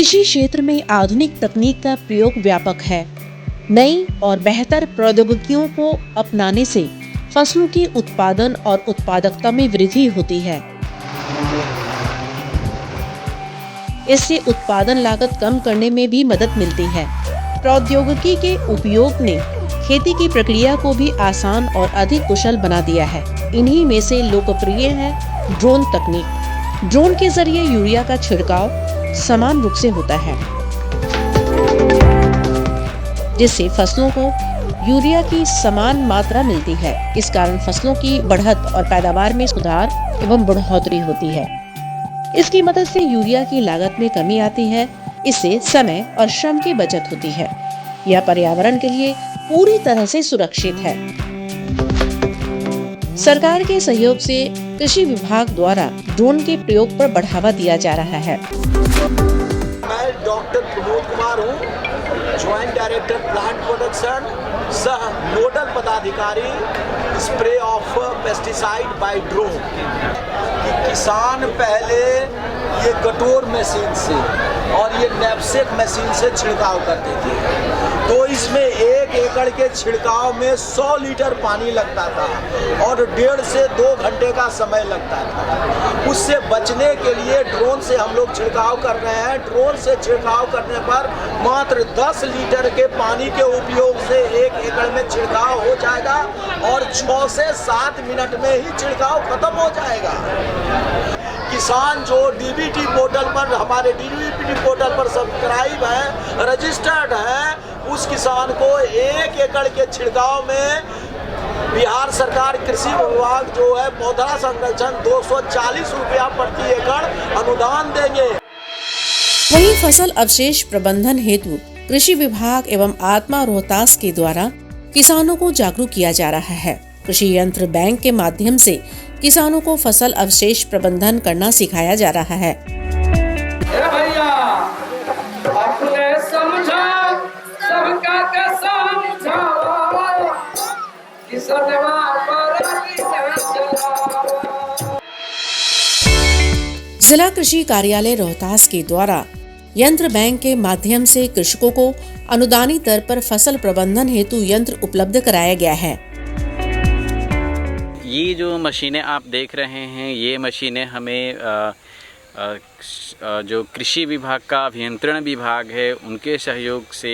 कृषि क्षेत्र में आधुनिक तकनीक का प्रयोग व्यापक है। नई और बेहतर प्रौद्योगिकियों को अपनाने से फसलों के उत्पादन और उत्पादकता में वृद्धि होती है। इससे उत्पादन लागत कम करने में भी मदद मिलती है। प्रौद्योगिकी के उपयोग ने खेती की प्रक्रिया को भी आसान और अधिक कुशल बना दिया है। इन्हीं में से लोकप्रिय है ड्रोन तकनीक। ड्रोन के जरिए यूरिया का छिड़काव समान रूप से होता है, जिससे फसलों को यूरिया की समान मात्रा मिलती है। इस कारण फसलों की बढ़त और पैदावार में सुधार एवं बढ़ोतरी होती है। इसकी मदद से यूरिया की लागत में कमी आती है। इससे समय और श्रम की बचत होती है। यह पर्यावरण के लिए पूरी तरह से सुरक्षित है। सरकार के सहयोग से कृषि विभाग द्वारा ड्रोन के प्रयोग पर बढ़ावा दिया जा रहा है। मैं डॉक्टर प्रमोद कुमार हूँ, ज्वाइंट डायरेक्टर प्लांट प्रोडक्शन, सह नोडल पदाधिकारी spray of pesticide by drone. किसान पहले ये कटोर मशीन से और ये नैपसेक मशीन से छिड़काव करते थे, तो इसमें 1 एकड़ के छिड़काव में 100 लीटर पानी लगता था और 1.5 से 2 घंटे का समय लगता था। उससे बचने के लिए ड्रोन से हम लोग छिड़काव कर रहे हैं। ड्रोन से छिड़काव करने पर मात्र 10 लीटर के पानी के उपयोग से 1 एकड़ में छिड़काव हो जाएगा और 6 से 7 मिनट में ही छिड़काव खत्म हो जाएगा। किसान जो डीबीटी पोर्टल पर, हमारे डीबीटी पोर्टल पर सब्सक्राइब है, रजिस्टर्ड है, उस किसान को 1 एकड़ के छिड़काव में बिहार सरकार कृषि विभाग जो है पौधा संरक्षण 240 रुपया प्रति एकड़ अनुदान देंगे। वहीं फसल अवशेष प्रबंधन हेतु कृषि विभाग एवं आत्मा रोहतास के द्वारा किसानों को जागरूक किया जा रहा है। कृषि यंत्र बैंक के माध्यम से किसानों को फसल अवशेष प्रबंधन करना सिखाया जा रहा है। भैया अपने समझा सबका का समझा जिला कृषि कार्यालय रोहतास के द्वारा यंत्र बैंक के माध्यम से कृषकों को अनुदानित दर पर फसल प्रबंधन हेतु यंत्र उपलब्ध कराया गया है। ये जो मशीनें आप देख रहे हैं, ये मशीनें हमें जो कृषि विभाग का अभियंत्रण विभाग है उनके सहयोग से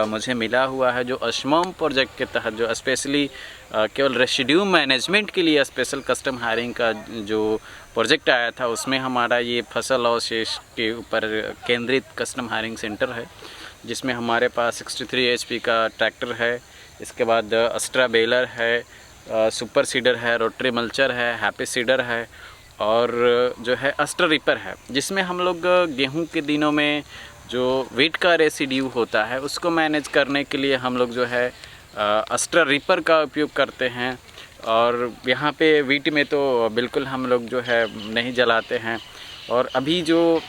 मुझे मिला हुआ है। जो अश्मम प्रोजेक्ट के तहत जो स्पेशली केवल रेसिड्यू मैनेजमेंट के लिए स्पेशल कस्टम हायरिंग का जो प्रोजेक्ट आया था, उसमें हमारा ये फसल अवशेष के ऊपर केंद्रित कस्टम हायरिंग सेंटर है, जिसमें हमारे पास 63 HP का ट्रैक्टर है। इसके बाद अस्ट्रा बेलर है, सुपर सीडर है, रोटरी मल्चर है, हैप्पी सीडर है और जो है अस्ट्रा रिपर है, जिसमें हम लोग गेहूं के दिनों में जो वीट का रेसिड्यू होता है उसको मैनेज करने के लिए हम लोग जो है अस्ट्रा रिपर का उपयोग करते हैं। और यहाँ पे वीट में तो बिल्कुल हम लोग जो है नहीं जलाते हैं। और अभी जो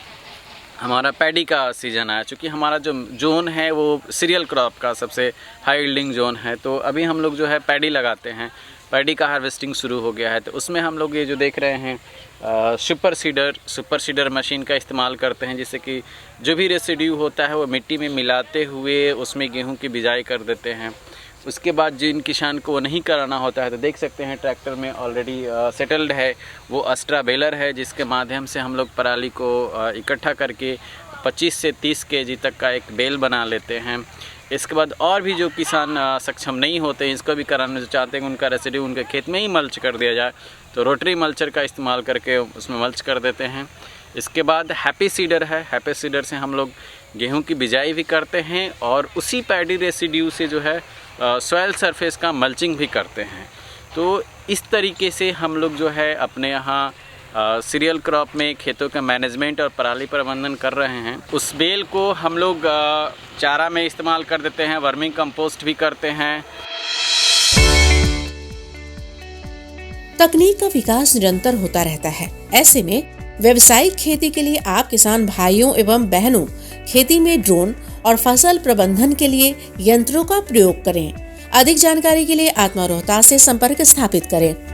हमारा पैडी का सीज़न आया, चूँकि हमारा जो जोन है वो सीरियल क्रॉप का सबसे हाई यील्डिंग जोन है, तो अभी हम लोग जो है पैडी लगाते हैं। पैडी का हार्वेस्टिंग शुरू हो गया है, तो उसमें हम लोग ये जो देख रहे हैं सुपर सीडर मशीन का इस्तेमाल करते हैं, जिससे कि जो भी रेसिड्यू होता है वो मिट्टी में मिलाते हुए उसमें गेहूं की बिजाई कर देते हैं। उसके बाद जिन किसान को वो नहीं कराना होता है, तो देख सकते हैं ट्रैक्टर में ऑलरेडी सेटल्ड है वो अस्ट्रा बेलर है, जिसके माध्यम से हम लोग पराली को इकट्ठा करके 25 से 30 kg तक का एक बेल बना लेते हैं। इसके बाद और भी जो किसान सक्षम नहीं होते हैं, इसको भी कराना जो चाहते हैं, उनका रेसिड्यू उनके खेत में ही मल्च कर दिया जाए, तो रोटरी मल्चर का इस्तेमाल करके उसमें मल्च कर देते हैं। इसके बाद हैप्पी सीडर है। हैप्पी सीडर से हम लोग गेहूं की बिजाई भी करते हैं और उसी पैडी रेसिड्यू से जो है सॉइल सरफेस का मल्चिंग भी करते हैं। तो इस तरीके से हम लोग जो है अपने यहाँ सीरियल क्रॉप में खेतों का मैनेजमेंट और पराली प्रबंधन कर रहे हैं। उस बेल को हम लोग चारा में इस्तेमाल कर देते हैं, वर्मिंग कंपोस्ट भी करते हैं। तकनीक का विकास निरंतर होता रहता है। ऐसे में व्यावसायिक खेती के लिए आप किसान भाइयों एवं बहनों खेती में ड्रोन और फसल प्रबंधन के लिए यंत्रों का प्रयोग करें। अधिक जानकारी के लिए आत्मा रोहतास से संपर्क स्थापित करें।